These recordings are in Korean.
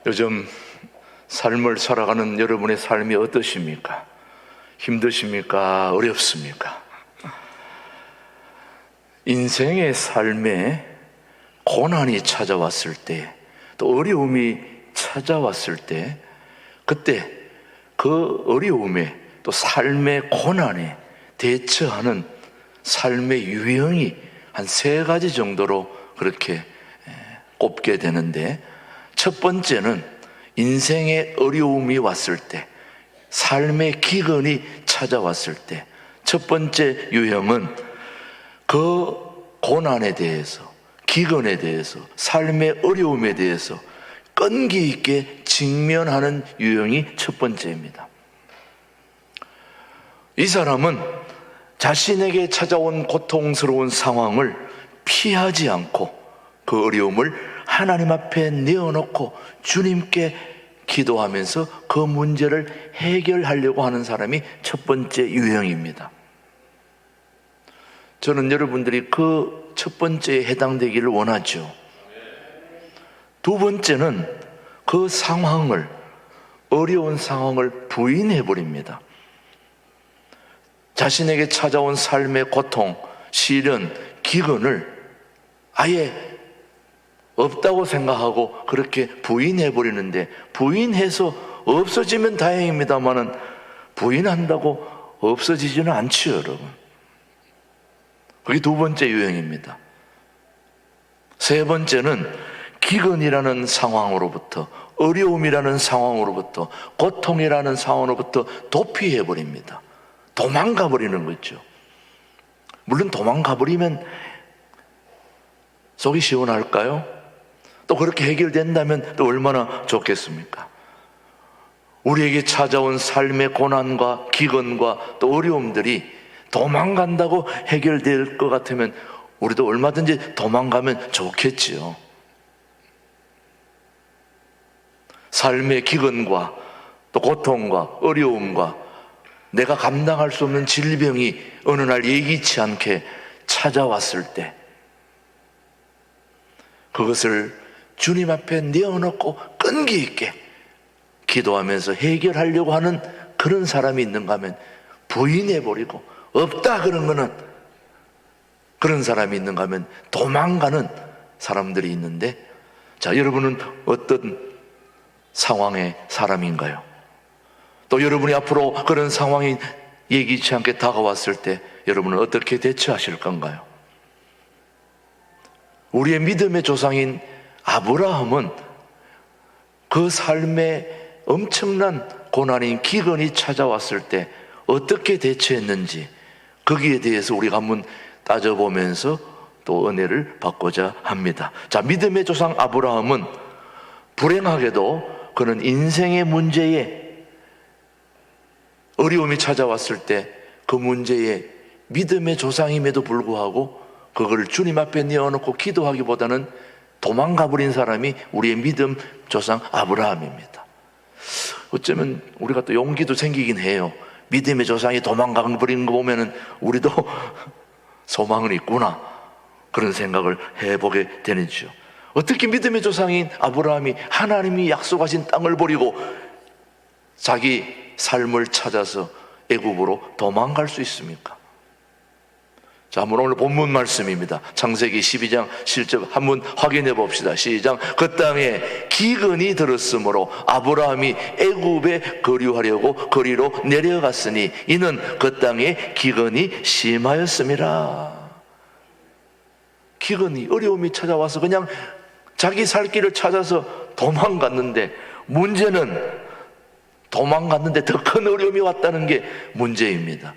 요즘 삶을 살아가는 여러분의 삶이 어떠십니까? 힘드십니까? 어렵습니까? 인생의 삶에 고난이 찾아왔을 때, 또 어려움이 찾아왔을 때, 그때 그 어려움에 또 삶의 고난에 대처하는 삶의 유형이 한 3가지 정도로 그렇게 꼽게 되는데, 첫 번째는 인생의 어려움이 왔을 때, 삶의 기근이 찾아왔을 때, 첫 번째 유형은 그 고난에 대해서, 기근에 대해서, 삶의 어려움에 대해서 끈기 있게 직면하는 유형이 첫 번째입니다. 이 사람은 자신에게 찾아온 고통스러운 상황을 피하지 않고 그 어려움을 하나님 앞에 내어놓고 주님께 기도하면서 그 문제를 해결하려고 하는 사람이 첫 번째 유형입니다. 저는 여러분들이 그 첫 번째에 해당되기를 원하죠. 두 번째는 그 상황을, 어려운 상황을 부인해버립니다. 자신에게 찾아온 삶의 고통, 시련, 기근을 아예 없다고 생각하고 그렇게 부인해버리는데, 부인해서 없어지면 다행입니다만은 부인한다고 없어지지는 않죠, 여러분. 그게 두 번째 유형입니다. 세 번째는 기근이라는 상황으로부터, 어려움이라는 상황으로부터, 고통이라는 상황으로부터 도피해버립니다. 도망가버리는 거죠. 물론 도망가버리면 속이 시원할까요? 또 그렇게 해결된다면 또 얼마나 좋겠습니까? 우리에게 찾아온 삶의 고난과 기근과 또 어려움들이 도망간다고 해결될 것 같으면 우리도 얼마든지 도망가면 좋겠지요. 삶의 기근과 또 고통과 어려움과 내가 감당할 수 없는 질병이 어느 날 예기치 않게 찾아왔을 때, 그것을 주님 앞에 내어놓고 끈기 있게 기도하면서 해결하려고 하는 그런 사람이 있는가 하면 부인해버리고, 없다 그런 거는, 그런 사람이 있는가 하면 도망가는 사람들이 있는데, 자, 여러분은 어떤 상황의 사람인가요? 또 여러분이 앞으로 그런 상황이 예기치 않게 다가왔을 때 여러분은 어떻게 대처하실 건가요? 우리의 믿음의 조상인 아브라함은 그 삶에 엄청난 고난인 기근이 찾아왔을 때 어떻게 대처했는지, 거기에 대해서 우리가 한번 따져보면서 또 은혜를 받고자 합니다. 자, 믿음의 조상 아브라함은 불행하게도 그는 인생의 문제에 어려움이 찾아왔을 때 그 문제에 믿음의 조상임에도 불구하고 그걸 주님 앞에 내어놓고 기도하기보다는 도망가버린 사람이 우리의 믿음 조상 아브라함입니다. 어쩌면 우리가 또 용기도 생기긴 해요. 믿음의 조상이 도망가버린 거 보면은 우리도 소망은 있구나, 그런 생각을 해보게 되는지요. 어떻게 믿음의 조상인 아브라함이 하나님이 약속하신 땅을 버리고 자기 삶을 찾아서 애굽으로 도망갈 수 있습니까? 자, 한번 오늘 본문 말씀입니다. 창세기 12장 7절 한번 확인해 봅시다. 시작. 그 땅에 기근이 들었으므로 아브라함이 애굽에 거류하려고 거리로 내려갔으니 이는 그 땅에 기근이 심하였음이라. 기근이, 어려움이 찾아와서 그냥 자기 살 길을 찾아서 도망갔는데, 문제는 도망갔는데 더 큰 어려움이 왔다는 게 문제입니다.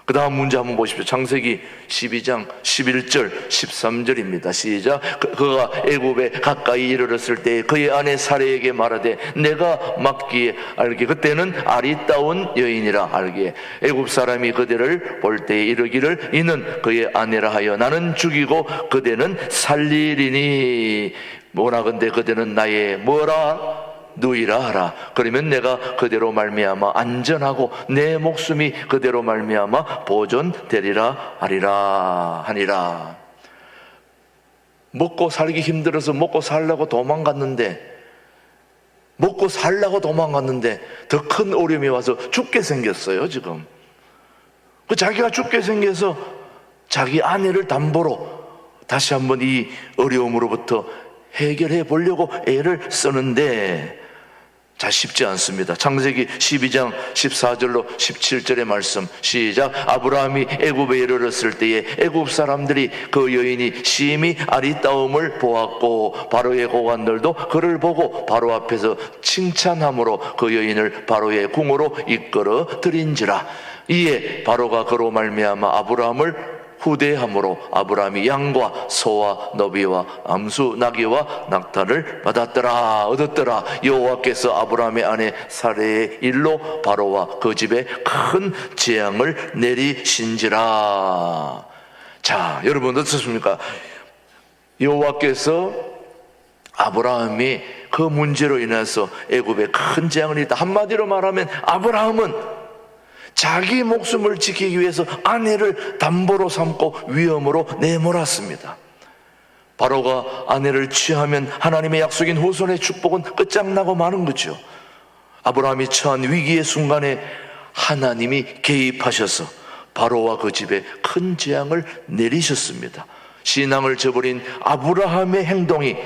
그 다음 문제 한번 보십시오. 창세기 12장 11절 13절입니다. 시작. 그가 애굽에 가까이 이르렀을 때 그의 아내 사레에게 말하되 내가 맞기에 알게, 그때는 아리따운 여인이라 알기에 애굽 사람이 그대를 볼 때에 이르기를 이는 그의 아내라 하여 나는 죽이고 그대는 살리리니 원하건대 그대는 나의 뭐라? 누이라 하라. 그러면 내가 그대로 말미암아 안전하고 내 목숨이 그대로 말미암아 보존되리라 하니라. 먹고 살기 힘들어서 먹고 살려고 도망갔는데 먹고 살려고 도망갔는데 더 큰 어려움이 와서 죽게 생겼어요, 지금. 자기가 죽게 생겨서 자기 아내를 담보로 다시 한번 이 어려움으로부터 해결해 보려고 애를 쓰는데 자, 쉽지 않습니다. 창세기 12장 14절로 17절의 말씀 시작. 아브라함이 애굽에 이르렀을 때에 애굽 사람들이 그 여인이 심히 아리따움을 보았고 바로의 고관들도 그를 보고 바로 앞에서 칭찬함으로 그 여인을 바로의 궁으로 이끌어 들인지라. 이에 바로가 그로 말미암아 아브라함을 후대함으로 아브라함이 양과 소와 너비와 암수 나귀와 낙타를 얻었더라. 여호와께서 아브라함의 아내 사레의 일로 바로와 그 집에 큰 재앙을 내리신지라. 자, 여러분 어떻습니까? 여호와께서 아브라함이 그 문제로 인해서 애굽에 큰 재앙을 일다. 한마디로 말하면 아브라함은 자기 목숨을 지키기 위해서 아내를 담보로 삼고 위험으로 내몰았습니다. 바로가 아내를 취하면 하나님의 약속인 후손의 축복은 끝장나고 마는 거죠. 아브라함이 처한 위기의 순간에 하나님이 개입하셔서 바로와 그 집에 큰 재앙을 내리셨습니다. 신앙을 저버린 아브라함의 행동이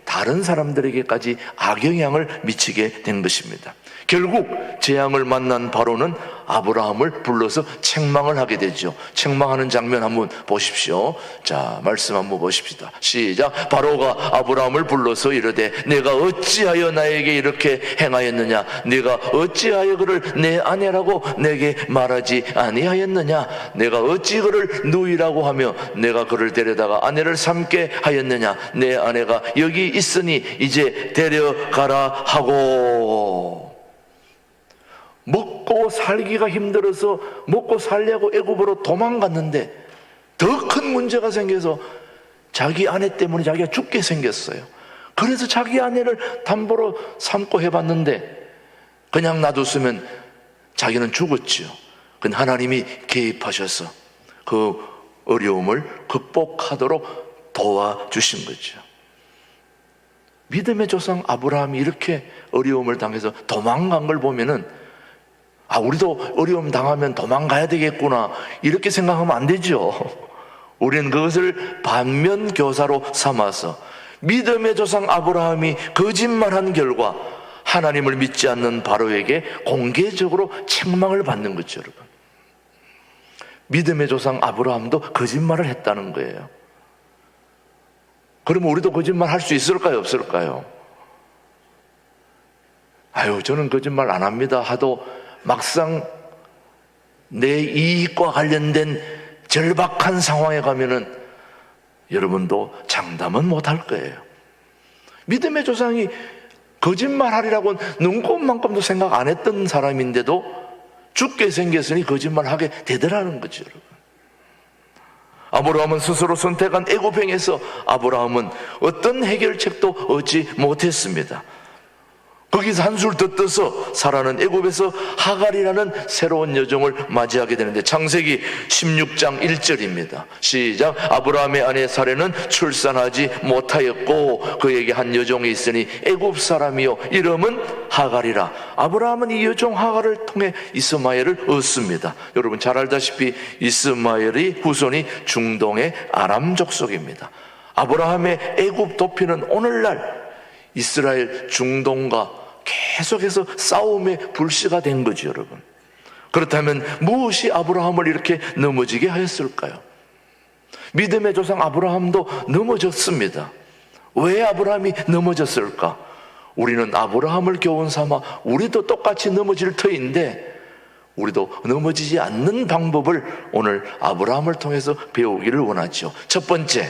다른 사람들에게까지 악영향을 미치게 된 것입니다. 결국 재앙을 만난 바로는 아브라함을 불러서 책망을 하게 되죠. 책망하는 장면 한번 보십시오. 자, 말씀 한번 보십시다. 시작. 바로가 아브라함을 불러서 이르되 내가 어찌하여 나에게 이렇게 행하였느냐? 내가 어찌하여 그를 내 아내라고 내게 말하지 아니하였느냐? 내가 어찌 그를 누이라고 하며 내가 그를 데려다가 아내를 삼게 하였느냐? 내 아내가 여기 있으니 이제 데려가라 하고. 먹고 살기가 힘들어서 먹고 살려고 애굽으로 도망갔는데 더 큰 문제가 생겨서 자기 아내 때문에 자기가 죽게 생겼어요. 그래서 자기 아내를 담보로 삼고 해봤는데 그냥 놔뒀으면 자기는 죽었지요. 근데 하나님이 개입하셔서 그 어려움을 극복하도록 도와주신 거죠. 믿음의 조상 아브라함이 이렇게 어려움을 당해서 도망간 걸 보면은 우리도 어려움 당하면 도망가야 되겠구나 이렇게 생각하면 안 되죠. 우리는 그것을 반면교사로 삼아서 믿음의 조상 아브라함이 거짓말한 결과 하나님을 믿지 않는 바로에게 공개적으로 책망을 받는 거죠, 여러분. 믿음의 조상 아브라함도 거짓말을 했다는 거예요. 그러면 우리도 거짓말 할 수 있을까요, 없을까요? 저는 거짓말 안 합니다 하도 막상 내 이익과 관련된 절박한 상황에 가면은 여러분도 장담은 못할 거예요. 믿음의 조상이 거짓말하리라고는 눈꼽만큼도 생각 안 했던 사람인데도 죽게 생겼으니 거짓말하게 되더라는 거죠, 여러분. 아브라함은 스스로 선택한 애굽행에서 아브라함은 어떤 해결책도 얻지 못했습니다. 거기서 한술 더 떠서 사라는 애굽에서 하갈이라는 새로운 여종을 맞이하게 되는데 창세기 16장 1절입니다. 시작. 아브라함의 아내 사레는 출산하지 못하였고 그에게 한 여종이 있으니 애굽 사람이요 이름은 하갈이라. 아브라함은 이 여종 하갈을 통해 이스마엘을 얻습니다. 여러분 잘 알다시피 이스마엘의 후손이 중동의 아람 족속입니다. 아브라함의 애굽 도피는 오늘날 이스라엘 중동과 계속해서 싸움의 불씨가 된 거죠, 여러분. 그렇다면 무엇이 아브라함을 이렇게 넘어지게 하였을까요? 믿음의 조상 아브라함도 넘어졌습니다. 왜 아브라함이 넘어졌을까? 우리는 아브라함을 교훈 삼아 우리도 똑같이 넘어질 터인데 우리도 넘어지지 않는 방법을 오늘 아브라함을 통해서 배우기를 원하죠. 첫 번째,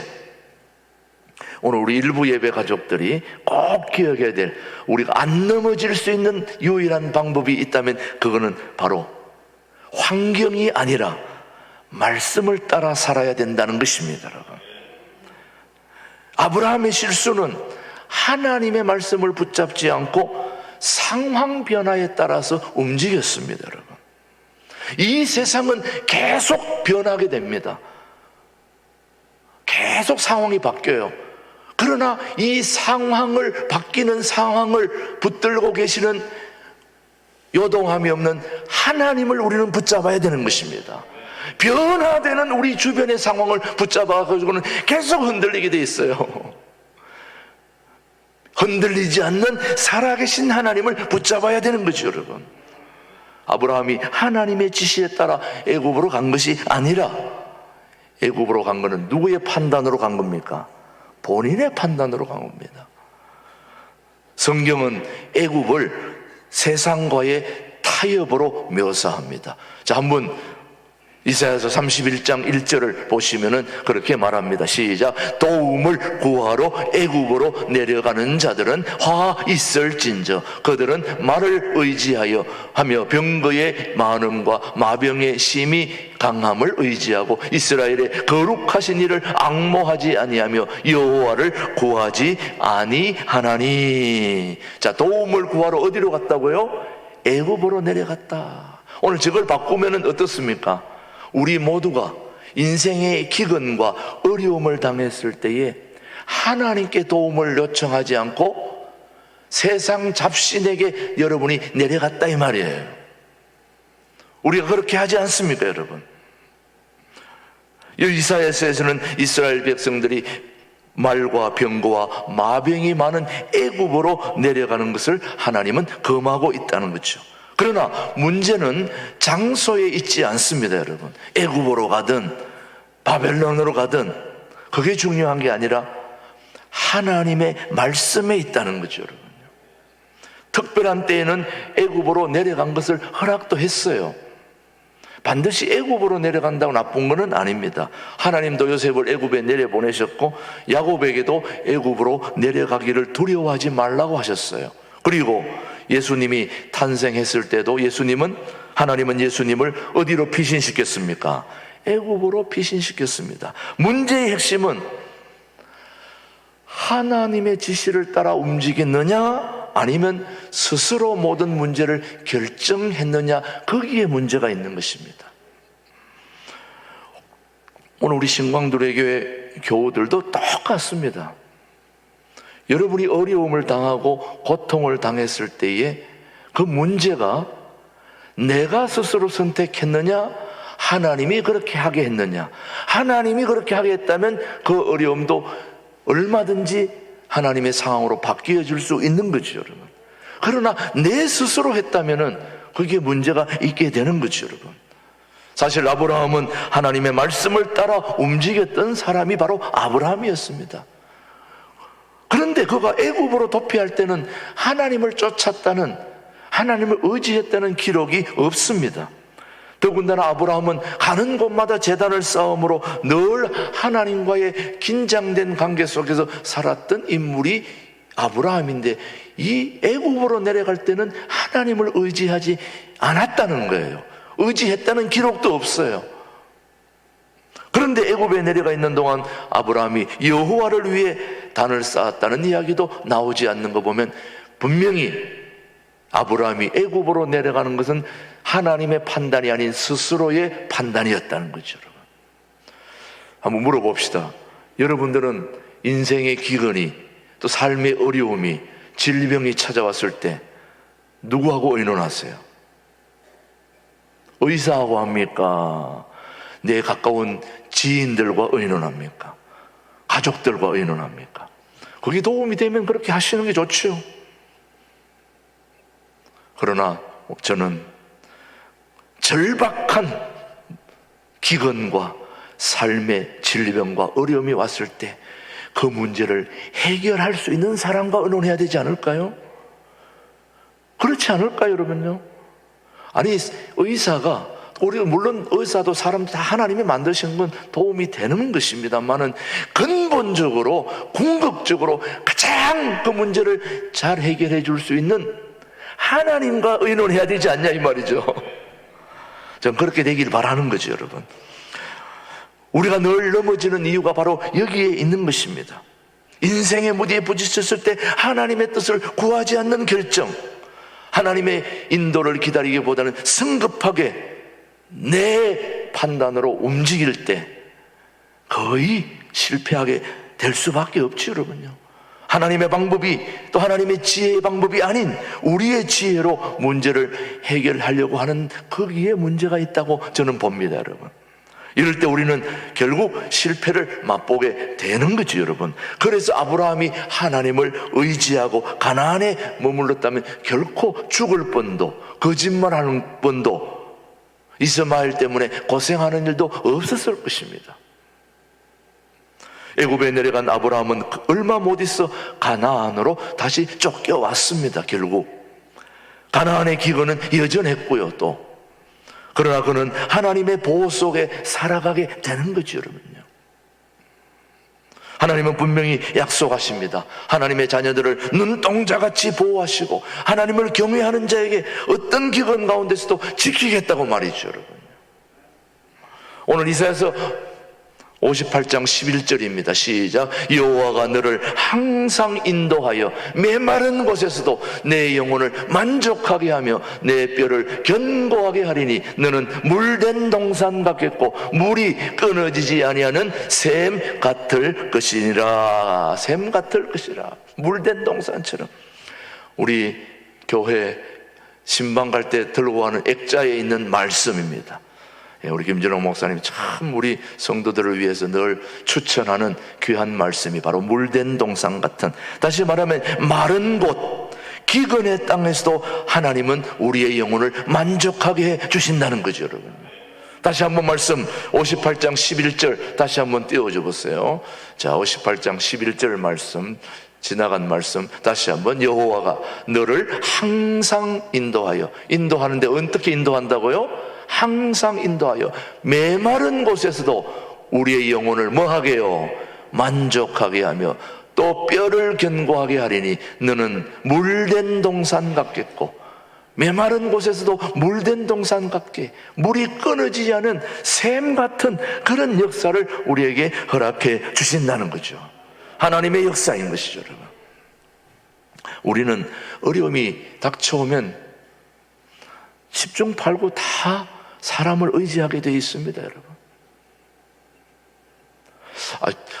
오늘 우리 일부 예배 가족들이 꼭 기억해야 될, 우리가 안 넘어질 수 있는 유일한 방법이 있다면 그거는 바로 환경이 아니라 말씀을 따라 살아야 된다는 것입니다, 여러분. 아브라함의 실수는 하나님의 말씀을 붙잡지 않고 상황 변화에 따라서 움직였습니다, 여러분. 이 세상은 계속 변하게 됩니다. 계속 상황이 바뀌어요. 그러나 이 상황을, 바뀌는 상황을 붙들고 계시는 요동함이 없는 하나님을 우리는 붙잡아야 되는 것입니다. 변화되는 우리 주변의 상황을 붙잡아가지고는 계속 흔들리게 돼 있어요. 흔들리지 않는 살아계신 하나님을 붙잡아야 되는 거죠, 여러분. 아브라함이 하나님의 지시에 따라 애굽으로 간 것이 아니라, 애굽으로 간 것은 누구의 판단으로 간 겁니까? 본인의 판단으로 간 겁니다. 성경은 애굽을 세상과의 타협으로 묘사합니다. 자, 한번 이사야서 31장 1절을 보시면은 그렇게 말합니다. 시작. 도움을 구하러 애굽으로 내려가는 자들은 화 있을진저 그들은 말을 의지하여 하며 병거의 많음과 마병의 심히 강함을 의지하고 이스라엘의 거룩하신 이를 앙모하지 아니하며 여호와를 구하지 아니하나니. 자, 도움을 구하러 어디로 갔다고요? 애굽으로 내려갔다. 오늘 저걸 바꾸면은 어떻습니까? 우리 모두가 인생의 기근과 어려움을 당했을 때에 하나님께 도움을 요청하지 않고 세상 잡신에게 여러분이 내려갔다 이 말이에요. 우리가 그렇게 하지 않습니까, 여러분? 이사야서에서는 이스라엘 백성들이 말과 병거와 마병이 많은 애굽으로 내려가는 것을 하나님은 금하고 있다는 거죠. 그러나 문제는 장소에 있지 않습니다, 여러분. 애굽으로 가든 바벨론으로 가든 그게 중요한 게 아니라 하나님의 말씀에 있다는 거죠, 여러분. 특별한 때에는 애굽으로 내려간 것을 허락도 했어요. 반드시 애굽으로 내려간다고 나쁜 것은 아닙니다. 하나님도 요셉을 애굽에 내려보내셨고 야곱에게도 애굽으로 내려가기를 두려워하지 말라고 하셨어요. 그리고 예수님이 탄생했을 때도 하나님은 예수님을 어디로 피신시켰습니까? 애굽으로 피신시켰습니다. 문제의 핵심은 하나님의 지시를 따라 움직였느냐 아니면 스스로 모든 문제를 결정했느냐, 거기에 문제가 있는 것입니다. 오늘 우리 신광두레교회 교우들도 똑같습니다. 여러분이 어려움을 당하고 고통을 당했을 때에 그 문제가 내가 스스로 선택했느냐, 하나님이 그렇게 하게 했느냐. 하나님이 그렇게 하게 했다면 그 어려움도 얼마든지 하나님의 상황으로 바뀌어 줄 수 있는 거죠, 여러분. 그러나 내 스스로 했다면은 그게 문제가 있게 되는 거죠, 여러분. 사실 아브라함은 하나님의 말씀을 따라 움직였던 사람이 바로 아브라함이었습니다. 그런데 그가 애굽으로 도피할 때는 하나님을 쫓았다는, 하나님을 의지했다는 기록이 없습니다. 더군다나 아브라함은 가는 곳마다 제단을 쌓음으로 늘 하나님과의 긴장된 관계 속에서 살았던 인물이 아브라함인데, 이 애굽으로 내려갈 때는 하나님을 의지하지 않았다는 거예요. 의지했다는 기록도 없어요. 그런데 애굽에 내려가 있는 동안 아브라함이 여호와를 위해 단을 쌓았다는 이야기도 나오지 않는 거 보면 분명히 아브라함이 애굽으로 내려가는 것은 하나님의 판단이 아닌 스스로의 판단이었다는 거죠, 여러분. 한번 물어봅시다. 여러분들은 인생의 기근이, 또 삶의 어려움이, 질병이 찾아왔을 때 누구하고 의논하세요? 의사하고 합니까? 내 가까운 지인들과 의논합니까? 가족들과 의논합니까? 그게 도움이 되면 그렇게 하시는 게 좋죠. 그러나 저는 절박한 기근과 삶의 질병과 어려움이 왔을 때 그 문제를 해결할 수 있는 사람과 의논해야 되지 않을까요? 그렇지 않을까요, 여러분요? 아니, 의사가, 우리 물론 의사도 사람들 다 하나님이 만드신 건 도움이 되는 것입니다만은 근본적으로, 궁극적으로 가장 그 문제를 잘 해결해 줄 수 있는 하나님과 의논해야 되지 않냐 이 말이죠. 전 그렇게 되기를 바라는 거죠, 여러분. 우리가 늘 넘어지는 이유가 바로 여기에 있는 것입니다. 인생의 무디에 부딪혔을 때 하나님의 뜻을 구하지 않는 결정, 하나님의 인도를 기다리기보다는 성급하게 내 판단으로 움직일 때 거의 실패하게 될 수밖에 없지, 여러분요. 하나님의 방법이 또 하나님의 지혜의 방법이 아닌 우리의 지혜로 문제를 해결하려고 하는 거기에 문제가 있다고 저는 봅니다, 여러분. 이럴 때 우리는 결국 실패를 맛보게 되는 거죠, 여러분. 그래서 아브라함이 하나님을 의지하고 가나안에 머물렀다면 결코 죽을 뻔도 거짓말하는 뻔도 이스마엘 때문에 고생하는 일도 없었을 것입니다. 애굽에 내려간 아브라함은 얼마 못 있어 가나안으로 다시 쫓겨왔습니다. 결국 가나안의 기근은 여전했고요. 또 그러나 그는 하나님의 보호 속에 살아가게 되는 거죠, 여러분요. 하나님은 분명히 약속하십니다. 하나님의 자녀들을 눈동자같이 보호하시고 하나님을 경외하는 자에게 어떤 기근 가운데서도 지키겠다고 말이죠, 여러분. 오늘 이사야서 58장 11절입니다. 시작. 여호와가 너를 항상 인도하여 메마른 곳에서도 내 영혼을 만족하게 하며 내 뼈를 견고하게 하리니 너는 물된 동산 같겠고 물이 끊어지지 아니하는 샘 같을 것이니라. 샘 같을 것이라. 물된 동산처럼. 우리 교회 신방 갈 때 들고 가는 액자에 있는 말씀입니다. 우리 김진홍 목사님이 참 우리 성도들을 위해서 늘 추천하는 귀한 말씀이 바로 물된 동산 같은, 다시 말하면 마른 곳, 기근의 땅에서도 하나님은 우리의 영혼을 만족하게 해 주신다는 거죠, 여러분. 다시 한번 말씀 58장 11절 다시 한번 띄워줘 보세요. 자, 58장 11절 말씀, 지나간 말씀 다시 한번. 여호와가 너를 항상 인도하여, 인도하는데 어떻게 인도한다고요? 항상 인도하여 메마른 곳에서도 우리의 영혼을 뭐하게요? 만족하게 하며 또 뼈를 견고하게 하리니 너는 물된 동산 같겠고, 메마른 곳에서도 물된 동산 같게 물이 끊어지지 않은 샘 같은 그런 역사를 우리에게 허락해 주신다는 거죠. 하나님의 역사인 것이죠, 여러분. 우리는 어려움이 닥쳐오면 10중 8구 다 사람을 의지하게 되어 있습니다, 여러분.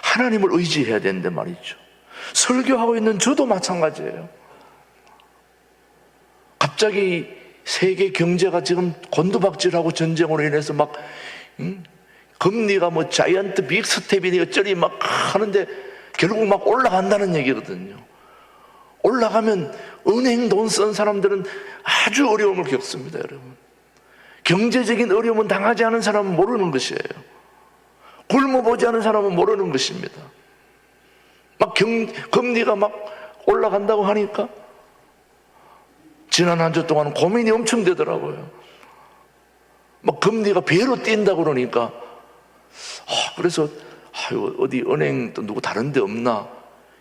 하나님을 의지해야 되는데 말이죠. 설교하고 있는 저도 마찬가지예요. 갑자기 세계 경제가 지금 곤두박질하고 전쟁으로 인해서 막 금리가 뭐 자이언트 빅 스텝이니 어쩌니 막 하는데 결국 막 올라간다는 얘기거든요. 올라가면 은행 돈 쓴 사람들은 아주 어려움을 겪습니다, 여러분. 경제적인 어려움은 당하지 않은 사람은 모르는 것이에요. 굶어보지 않은 사람은 모르는 것입니다. 막 금리가 막 올라간다고 하니까 지난 한 주 동안 고민이 엄청 되더라고요. 막 금리가 배로 뛴다고 그러니까 그래서 어디 은행 또 누구 다른 데 없나,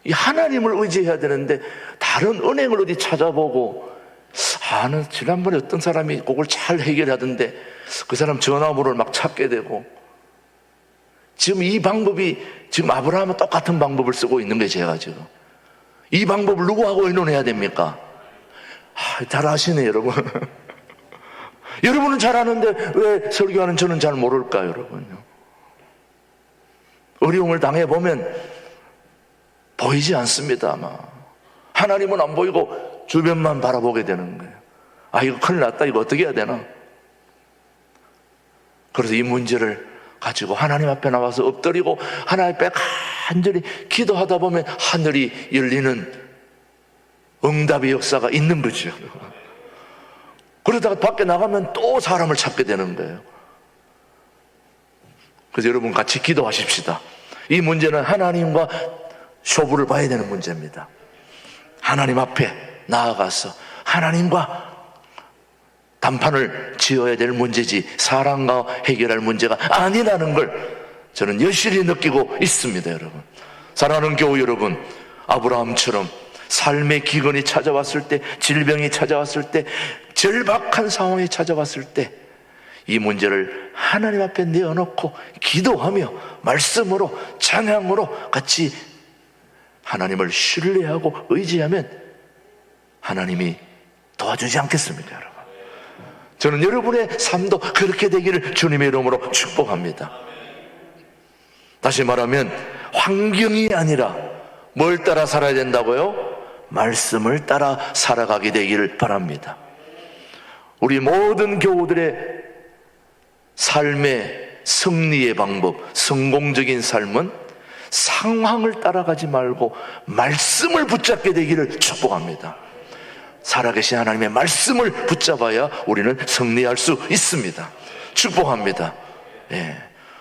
이 하나님을 의지해야 되는데 다른 은행을 어디 찾아보고, 는 지난번에 어떤 사람이 그걸 잘 해결하던데 그 사람 전화번호를 막 찾게 되고, 지금 이 방법이 지금 아브라함은 똑같은 방법을 쓰고 있는 거예요. 제가 지금 이 방법을 누구하고 의논해야 됩니까? 잘 아시네, 여러분. 여러분은 잘 아는데 왜 설교하는 저는 잘 모를까요, 여러분요? 어려움을 당해보면 보이지 않습니다, 아마. 하나님은 안 보이고 주변만 바라보게 되는 거예요. 이거 큰일 났다, 이거 어떻게 해야 되나? 그래서 이 문제를 가지고 하나님 앞에 나와서 엎드리고 하나님 앞에 간절히 기도하다 보면 하늘이 열리는 응답의 역사가 있는 거죠. 그러다가 밖에 나가면 또 사람을 찾게 되는 거예요. 그래서 여러분 같이 기도하십시다. 이 문제는 하나님과 쇼부를 봐야 되는 문제입니다. 하나님 앞에 나아가서 하나님과 담판을 지어야 될 문제지 사람과 해결할 문제가 아니라는 걸 저는 여실히 느끼고 있습니다, 여러분. 사랑하는 교우 여러분, 아브라함처럼 삶의 기근이 찾아왔을 때, 질병이 찾아왔을 때, 절박한 상황이 찾아왔을 때 이 문제를 하나님 앞에 내어놓고 기도하며 말씀으로 찬양으로 같이 하나님을 신뢰하고 의지하면 하나님이 도와주지 않겠습니까, 여러분? 저는 여러분의 삶도 그렇게 되기를 주님의 이름으로 축복합니다. 다시 말하면 환경이 아니라 뭘 따라 살아야 된다고요? 말씀을 따라 살아가게 되기를 바랍니다. 우리 모든 교우들의 삶의 승리의 방법, 성공적인 삶은 상황을 따라가지 말고 말씀을 붙잡게 되기를 축복합니다. 살아계신 하나님의 말씀을 붙잡아야 우리는 승리할 수 있습니다. 축복합니다. 예.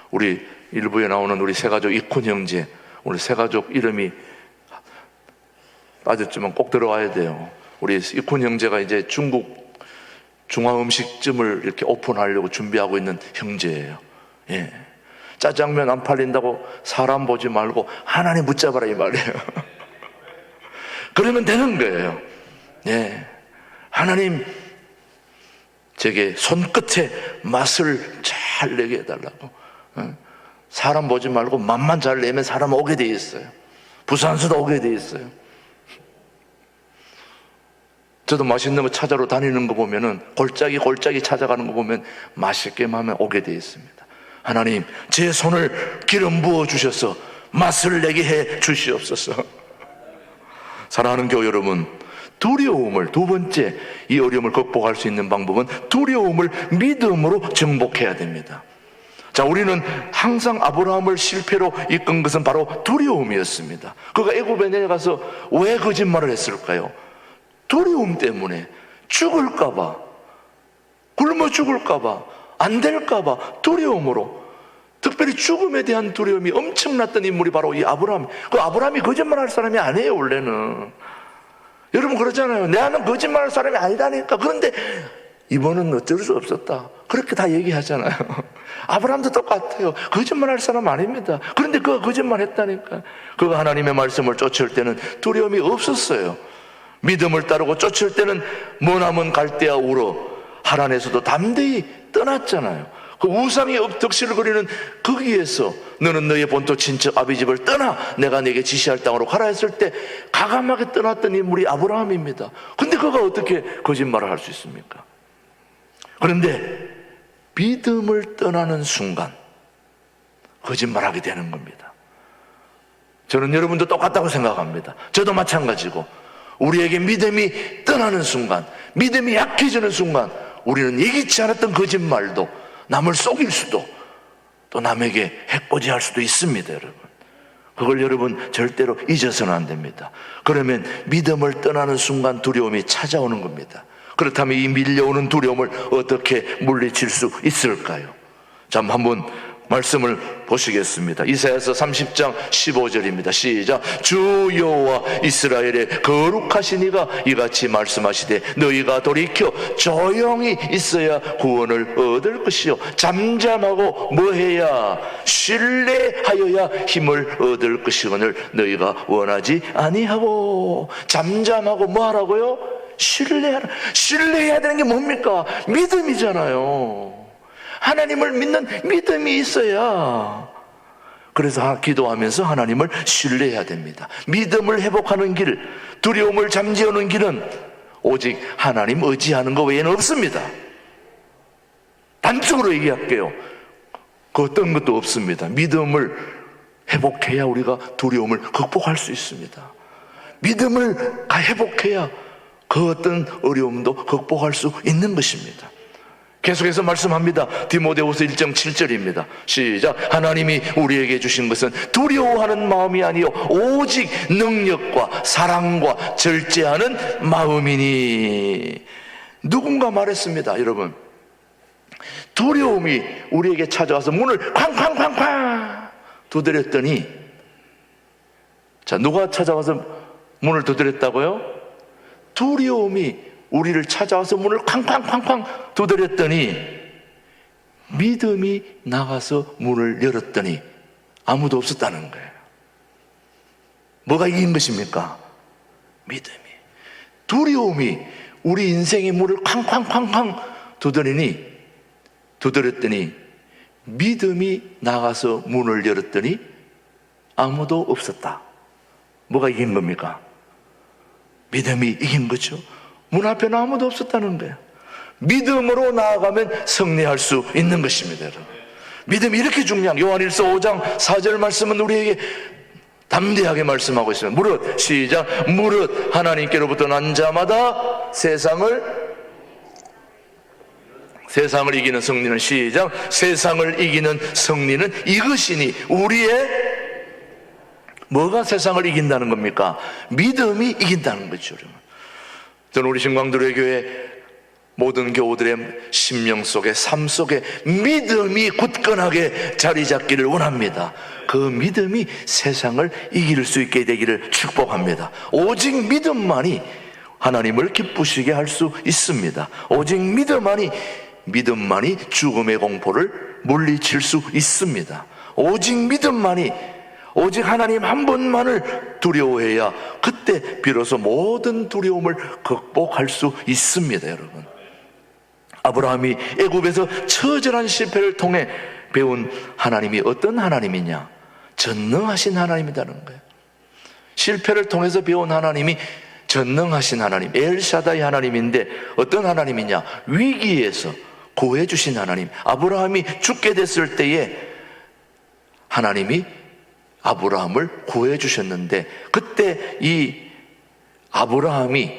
우리 일부에 나오는 우리 새가족 이쿤 형제, 우리 새가족 이름이 빠졌지만 꼭 들어와야 돼요. 우리 이쿤 형제가 이제 중국 중화음식점을 이렇게 오픈하려고 준비하고 있는 형제예요. 예. 짜장면 안 팔린다고 사람 보지 말고 하나님 붙잡아라 이 말이에요. 그러면 되는 거예요. 예. 하나님 제게 손끝에 맛을 잘 내게 해달라고. 사람 보지 말고 맛만 잘 내면 사람 오게 돼 있어요. 부산서도 오게 돼 있어요. 저도 맛있는 거 찾아러 다니는 거 보면은 골짜기 찾아가는 거 보면 맛있게만 하면 오게 돼 있습니다. 하나님, 제 손을 기름 부어 주셔서 맛을 내게 해 주시옵소서. 사랑하는 교회 여러분, 두려움을, 두 번째 이 어려움을 극복할 수 있는 방법은 두려움을 믿음으로 정복해야 됩니다. 자, 우리는 항상 아브라함을 실패로 이끈 것은 바로 두려움이었습니다. 그가 애굽에 내려가서 왜 거짓말을 했을까요? 두려움 때문에 죽을까봐, 굶어 죽을까봐, 안 될까봐 두려움으로, 특별히 죽음에 대한 두려움이 엄청났던 인물이 바로 이 아브라함. 그 아브라함이 거짓말할 사람이 아니에요. 원래는 여러분 그러잖아요. 나는 거짓말할 사람이 아니다니까. 그런데 이번은 어쩔 수 없었다, 그렇게 다 얘기하잖아요. 아브라함도 똑같아요. 거짓말할 사람 아닙니다. 그런데 그가 거짓말했다니까. 그가 하나님의 말씀을 쫓을 때는 두려움이 없었어요. 믿음을 따르고 쫓을 때는 머나먼 갈대아 우로 하란에서도 담대히 떠났잖아요. 그 우상이 덕실거리는 거기에서 너는 너의 본토 친척 아비 집을 떠나 내가 네게 지시할 땅으로 가라 했을 때 가감하게 떠났던 인물이 아브라함입니다. 근데 그가 어떻게 거짓말을 할 수 있습니까? 그런데 믿음을 떠나는 순간 거짓말하게 되는 겁니다. 저는 여러분도 똑같다고 생각합니다. 저도 마찬가지고 우리에게 믿음이 떠나는 순간, 믿음이 약해지는 순간 우리는 예기치 않았던 거짓말도 남을 속일 수도 또 남에게 해코지할 수도 있습니다. 여러분, 그걸 여러분 절대로 잊어서는 안 됩니다. 그러면 믿음을 떠나는 순간 두려움이 찾아오는 겁니다. 그렇다면 이 밀려오는 두려움을 어떻게 물리칠 수 있을까요? 자, 한번 말씀을 보시겠습니다. 이사야서 30장 15절입니다. 시작. 주 여호와 이스라엘의 거룩하신 이가 이같이 말씀하시되 너희가 돌이켜 조용히 있어야 구원을 얻을 것이요 잠잠하고 뭐해야 신뢰하여야 힘을 얻을 것이거늘 너희가 원하지 아니하고. 잠잠하고 뭐하라고요? 신뢰하라. 신뢰해야 되는 게 뭡니까? 믿음이잖아요. 하나님을 믿는 믿음이 있어야. 그래서 기도하면서 하나님을 신뢰해야 됩니다. 믿음을 회복하는 길, 두려움을 잠재우는 길은 오직 하나님 의지하는 것 외에는 없습니다. 단적으로 얘기할게요. 그 어떤 것도 없습니다. 믿음을 회복해야 우리가 두려움을 극복할 수 있습니다. 믿음을 회복해야 그 어떤 어려움도 극복할 수 있는 것입니다. 계속해서 말씀합니다. 디모데후서 1장 7절입니다. 시작. 하나님이 우리에게 주신 것은 두려워하는 마음이 아니요 오직 능력과 사랑과 절제하는 마음이니. 누군가 말했습니다. 여러분, 두려움이 우리에게 찾아와서 문을 쾅쾅쾅쾅 두드렸더니, 자, 누가 찾아와서 문을 두드렸다고요? 두려움이 우리를 찾아와서 문을 쾅쾅쾅쾅 두드렸더니 믿음이 나가서 문을 열었더니 아무도 없었다는 거예요. 뭐가 이긴 것입니까? 믿음이. 두려움이 우리 인생의 문을 쾅쾅쾅쾅 두드렸더니 믿음이 나가서 문을 열었더니 아무도 없었다. 뭐가 이긴 겁니까? 믿음이 이긴 거죠. 문 앞에는 아무도 없었다는 거예요. 믿음으로 나아가면 승리할 수 있는 것입니다. 여러분, 믿음이 이렇게 중요한, 요한일서 5장 4절 말씀은 우리에게 담대하게 말씀하고 있습니다. 무릇, 시작. 무릇 하나님께로부터 난 자마다 세상을 이기는 승리는, 시작. 세상을 이기는 승리는 이것이니. 우리의 뭐가 세상을 이긴다는 겁니까? 믿음이 이긴다는 거죠. 저는 우리 신광들의 교회 모든 교우들의 심령 속에, 삶 속에 믿음이 굳건하게 자리 잡기를 원합니다. 그 믿음이 세상을 이길 수 있게 되기를 축복합니다. 오직 믿음만이 하나님을 기쁘시게 할 수 있습니다. 오직 믿음만이 죽음의 공포를 물리칠 수 있습니다. 오직 믿음만이, 오직 하나님 한 분만을 두려워해야 그때 비로소 모든 두려움을 극복할 수 있습니다. 여러분, 아브라함이 애굽에서 처절한 실패를 통해 배운 하나님이 어떤 하나님이냐? 전능하신 하나님이라는 거예요. 실패를 통해서 배운 하나님이 전능하신 하나님, 엘샤다이 하나님인데 어떤 하나님이냐? 위기에서 구해주신 하나님. 아브라함이 죽게 됐을 때에 하나님이 아브라함을 구해주셨는데, 그때 이 아브라함이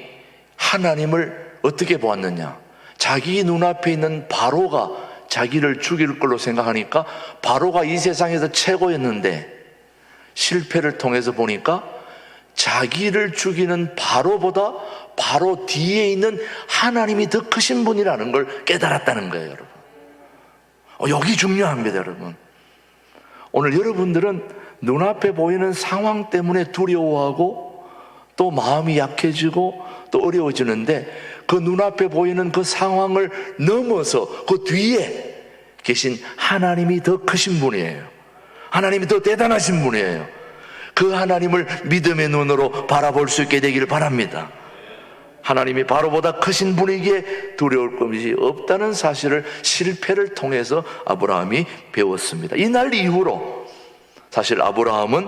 하나님을 어떻게 보았느냐? 자기 눈앞에 있는 바로가 자기를 죽일 걸로 생각하니까 바로가 이 세상에서 최고였는데, 실패를 통해서 보니까 자기를 죽이는 바로보다 바로 뒤에 있는 하나님이 더 크신 분이라는 걸 깨달았다는 거예요. 여러분, 여기 중요합니다. 여러분, 오늘 여러분들은 눈앞에 보이는 상황 때문에 두려워하고 또 마음이 약해지고 또 어려워지는데, 그 눈앞에 보이는 그 상황을 넘어서 그 뒤에 계신 하나님이 더 크신 분이에요. 하나님이 더 대단하신 분이에요. 그 하나님을 믿음의 눈으로 바라볼 수 있게 되기를 바랍니다. 하나님이 바로보다 크신 분에게 두려울 것이 없다는 사실을 실패를 통해서 아브라함이 배웠습니다. 이날 이후로 사실 아브라함은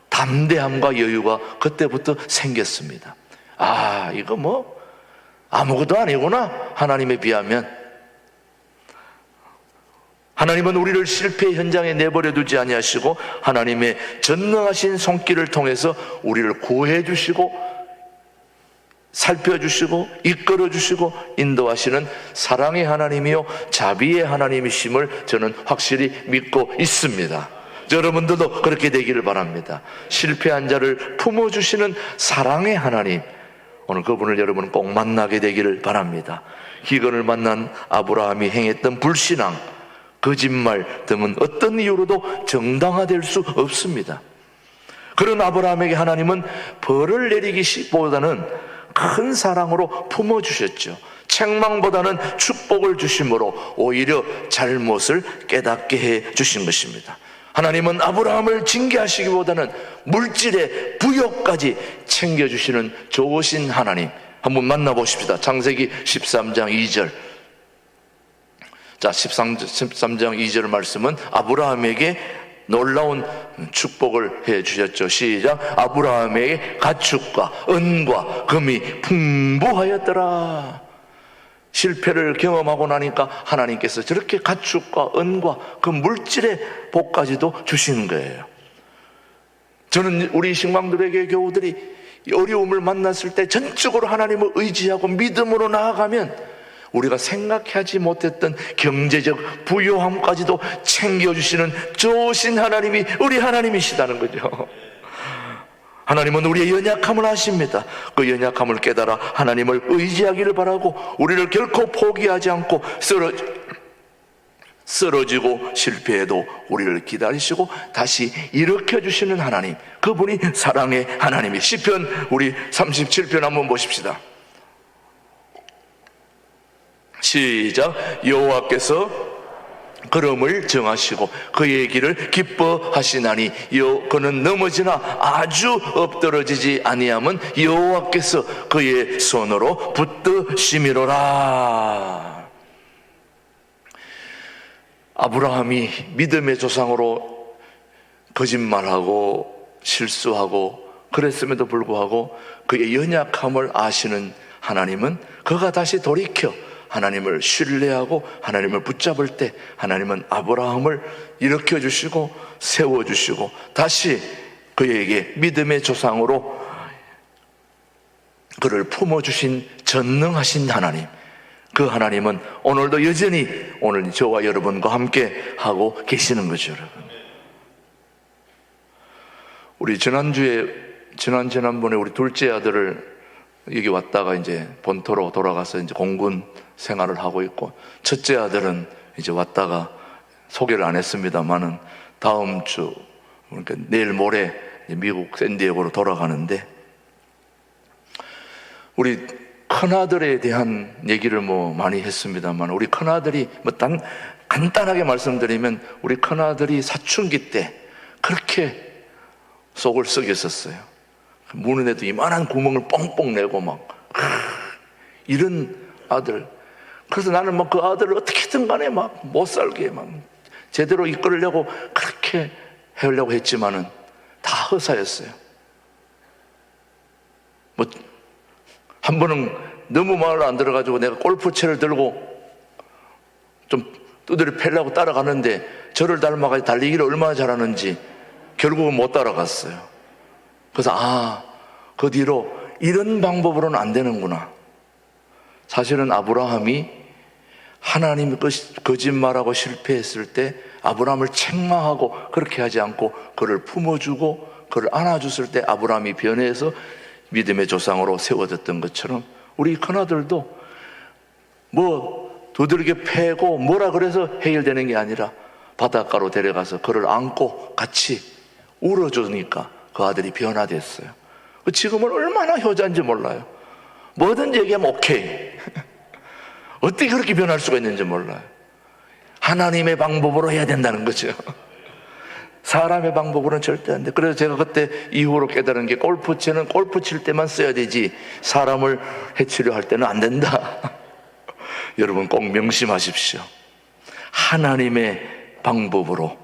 담대함과 여유가 그때부터 생겼습니다. 이거 뭐 아무것도 아니구나, 하나님에 비하면. 하나님은 우리를 실패 현장에 내버려 두지 아니하시고 하나님의 전능하신 손길을 통해서 우리를 구해 주시고 살펴주시고 이끌어 주시고 인도하시는 사랑의 하나님이요 자비의 하나님이심을 저는 확실히 믿고 있습니다. 여러분들도 그렇게 되기를 바랍니다. 실패한 자를 품어주시는 사랑의 하나님, 오늘 그분을 여러분 꼭 만나게 되기를 바랍니다. 기근을 만난 아브라함이 행했던 불신앙, 거짓말 등은 어떤 이유로도 정당화될 수 없습니다. 그런 아브라함에게 하나님은 벌을 내리기보다는 큰 사랑으로 품어주셨죠. 책망보다는 축복을 주심으로 오히려 잘못을 깨닫게 해 주신 것입니다. 하나님은 아브라함을 징계하시기보다는 물질의 부여까지 챙겨주시는 좋으신 하나님, 한번 만나보십시다. 창세기 13장 2절. 자, 13장 2절 말씀은 아브라함에게 놀라운 축복을 해 주셨죠. 시작. 아브라함에게 가축과 은과 금이 풍부하였더라. 실패를 경험하고 나니까 하나님께서 저렇게 가축과 은과 그 물질의 복까지도 주시는 거예요. 저는 우리 신광들에게 교우들이 어려움을 만났을 때 전적으로 하나님을 의지하고 믿음으로 나아가면 우리가 생각하지 못했던 경제적 부요함까지도 챙겨주시는 좋으신 하나님이 우리 하나님이시다는 거죠. 하나님은 우리의 연약함을 아십니다. 그 연약함을 깨달아 하나님을 의지하기를 바라고 우리를 결코 포기하지 않고 쓰러지고 실패해도 우리를 기다리시고 다시 일으켜주시는 하나님, 그분이 사랑의 하나님이. 시편 우리 37편 한번 보십시다. 시작. 여호와께서 걸음을 정하시고 그의 길을 기뻐하시나니 그는 넘어지나 아주 엎드러지지 아니함은 여호와께서 그의 손으로 붙드심이로라. 아브라함이 믿음의 조상으로 거짓말하고 실수하고 그랬음에도 불구하고 그의 연약함을 아시는 하나님은 그가 다시 돌이켜 하나님을 신뢰하고 하나님을 붙잡을 때 하나님은 아브라함을 일으켜 주시고 세워 주시고 다시 그에게 믿음의 조상으로 그를 품어주신 전능하신 하나님, 그 하나님은 오늘도 여전히 오늘 저와 여러분과 함께 하고 계시는 거죠. 여러분, 우리 지난번에 우리 둘째 아들을 여기 왔다가 이제 본토로 돌아가서 이제 공군 생활을 하고 있고, 첫째 아들은 이제 왔다가 소개를 안 했습니다만은 다음 주, 그러니까 내일 모레 미국 샌디에고로 돌아가는데, 우리 큰아들에 대한 얘기를 많이 했습니다만, 우리 큰아들이 간단하게 말씀드리면, 우리 큰아들이 사춘기 때 그렇게 속을 썩였었어요. 무는에도 이만한 구멍을 뻥뻥 내고 이런 아들. 그래서 나는 그 아들을 어떻게든 간에 못 살게 제대로 이끌으려고 그렇게 하려고 했지만은 다 허사였어요. 한 번은 너무 마음에 안 들어가지고 내가 골프채를 들고 좀 두드려 패려고 따라가는데, 저를 닮아가지고 달리기를 얼마나 잘하는지 결국은 못 따라갔어요. 그래서 그 뒤로 이런 방법으로는 안 되는구나. 사실은 아브라함이 하나님이 거짓말하고 실패했을 때 아브라함을 책망하고 그렇게 하지 않고 그를 품어주고 그를 안아줬을 때 아브라함이 변해서 믿음의 조상으로 세워졌던 것처럼, 우리 큰아들도 두들겨 패고 뭐라 그래서 해결되는 게 아니라 바닷가로 데려가서 그를 안고 같이 울어주니까 그 아들이 변화됐어요. 지금은 얼마나 효자인지 몰라요. 뭐든지 얘기하면 오케이. 어떻게 그렇게 변할 수가 있는지 몰라요. 하나님의 방법으로 해야 된다는 거죠. 사람의 방법으로는 절대 안 돼. 그래서 제가 그때 이후로 깨달은 게, 골프채는 골프 칠 때만 써야 되지 사람을 해치려 할 때는 안 된다. 여러분 꼭 명심하십시오. 하나님의 방법으로,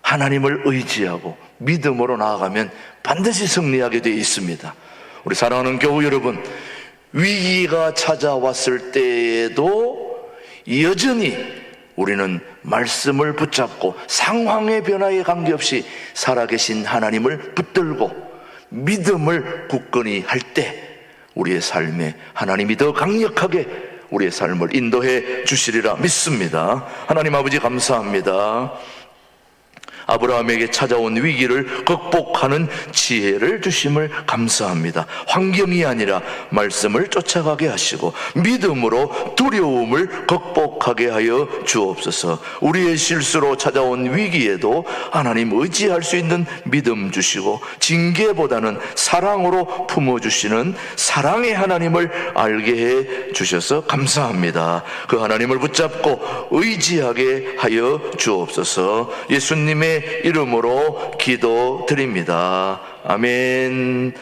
하나님을 의지하고 믿음으로 나아가면 반드시 승리하게 되어 있습니다. 우리 사랑하는 교우 여러분, 위기가 찾아왔을 때에도 여전히 우리는 말씀을 붙잡고 상황의 변화에 관계없이 살아계신 하나님을 붙들고 믿음을 굳건히 할 때 우리의 삶에 하나님이 더 강력하게 우리의 삶을 인도해 주시리라 믿습니다. 하나님 아버지 감사합니다. 아브라함에게 찾아온 위기를 극복하는 지혜를 주심을 감사합니다. 환경이 아니라 말씀을 쫓아가게 하시고 믿음으로 두려움을 극복하게 하여 주옵소서. 우리의 실수로 찾아온 위기에도 하나님 의지할 수 있는 믿음 주시고, 징계보다는 사랑으로 품어주시는 사랑의 하나님을 알게 해 주셔서 감사합니다. 그 하나님을 붙잡고 의지하게 하여 주옵소서. 예수님의 이름으로 기도드립니다. 아멘.